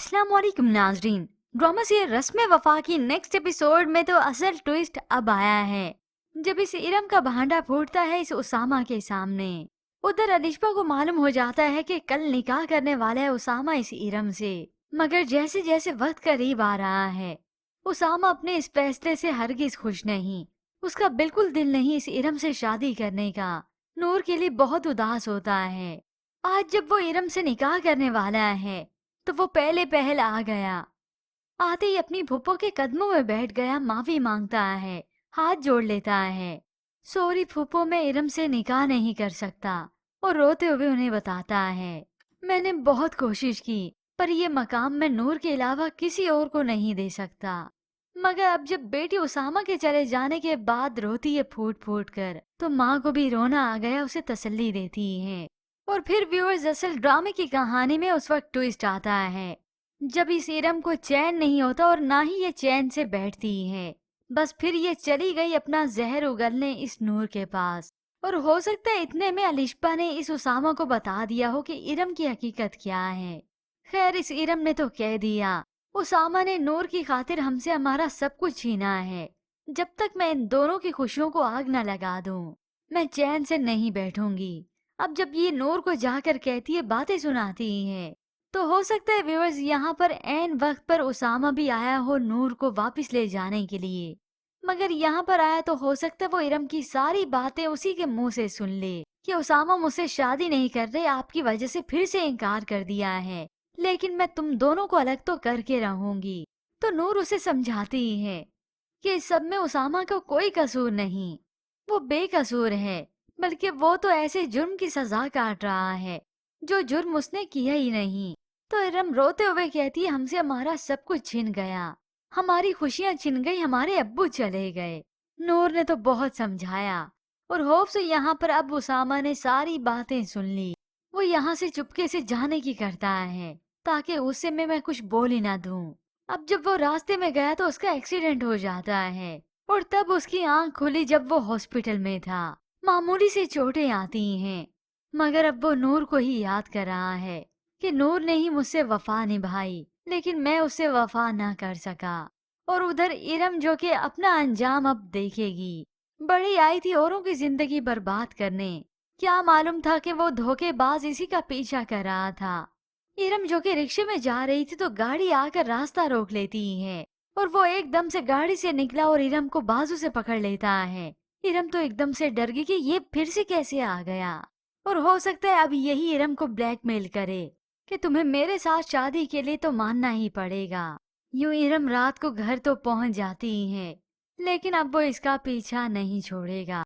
अस्सलाम वालेकुम नाजरीन। ड्रामा से रस्म वफा की नेक्स्ट एपिसोड में तो असल ट्विस्ट अब आया है जब इस इरम का भांडा फूटता है इस उसामा के सामने। उधर अलिशबा को मालूम हो जाता है कि कल निकाह करने वाला है उसामा इस इरम से, मगर जैसे जैसे वक्त करीब आ रहा है उसामा अपने इस फैसले से हरगिज खुश नहीं। उसका बिल्कुल दिल नहीं इस इरम से शादी करने का। नूर के लिए बहुत उदास होता है। आज जब वो इरम से निकाह करने वाला है तो वो पहले पहल आ गया। आते ही अपनी फूफो के कदमों में बैठ गया, माफी मांगता है, हाथ जोड़ लेता है। सॉरी फूफो, मैं इरम से निकाह नहीं कर सकता। और रोते हुए उन्हें बताता है, मैंने बहुत कोशिश की पर ये मकाम मैं नूर के अलावा किसी और को नहीं दे सकता। मगर अब जब बेटी उसामा के चले जाने के बाद रोती है फूट फूट कर, तो माँ को भी रोना आ गया, उसे तसल्ली देती है। और फिर व्यूअर्स, असल ड्रामे की कहानी में उस वक्त ट्विस्ट आता है जब इस इरम को चैन नहीं होता और ना ही ये चैन से बैठती है। बस फिर ये चली गई अपना जहर उगलने इस नूर के पास। और हो सकता है इतने में अलिशबा ने इस उसामा को बता दिया हो कि इरम की हकीकत क्या है। खैर, इस इरम ने तो कह दिया, उसामा ने नूर की खातिर हमसे हमारा सब कुछ छीना है। जब तक मैं इन दोनों की खुशियों को आग न लगा दूं, मैं चैन से नहीं बैठूंगी। अब जब ये नूर को जाकर कहती है, बातें सुनाती है, तो हो सकता है व्यूअर्स यहाँ पर ऐन वक्त पर उसामा भी आया हो नूर को वापस ले जाने के लिए। मगर यहाँ पर आया तो हो सकता है वो इरम की सारी बातें उसी के मुंह से सुन ले कि उसामा मुझसे शादी नहीं कर रहे, आपकी वजह से फिर से इनकार कर दिया है, लेकिन मैं तुम दोनों को अलग तो करके रहूंगी। तो नूर उसे समझाती है कि इस सब में उसामा का कोई कसूर नहीं, वो बेकसूर है, बल्कि वो तो ऐसे जुर्म की सजा काट रहा है जो जुर्म उसने किया ही नहीं। तो इरम रोते हुए कहती है, हमसे हमारा सब कुछ छिन गया, हमारी खुशियां छिन गई, हमारे अब्बू चले गए। नूर ने तो बहुत समझाया और होप से यहाँ पर अब उसामा ने सारी बातें सुन ली। वो यहाँ से चुपके से जाने की करता है ताकि उससे मैं कुछ बोल ही ना दूं। अब जब वो रास्ते में गया तो उसका एक्सीडेंट हो जाता है और तब उसकी आंख खुली जब वो हॉस्पिटल में था। मामूली सी चोटें आती हैं, मगर अब वो नूर को ही याद कर रहा है कि नूर ने ही मुझसे वफा निभाई, लेकिन मैं उससे वफा ना कर सका। और उधर इरम जो कि अपना अंजाम अब देखेगी। बड़ी आई थी औरों की जिंदगी बर्बाद करने, क्या मालूम था कि वो धोखेबाज इसी का पीछा कर रहा था। इरम जो कि रिक्शे में जा रही थी तो गाड़ी आकर रास्ता रोक लेती है और वो एकदम से गाड़ी से निकला और इरम को बाजू से पकड़ लेता है। इरम तो एकदम से डर गई कि ये फिर से कैसे आ गया, और हो सकता है अब यही इरम को ब्लैकमेल करे कि तुम्हें मेरे साथ शादी के लिए तो मानना ही पड़ेगा। यूं इरम रात को घर तो पहुंच जाती है, लेकिन अब वो इसका पीछा नहीं छोड़ेगा।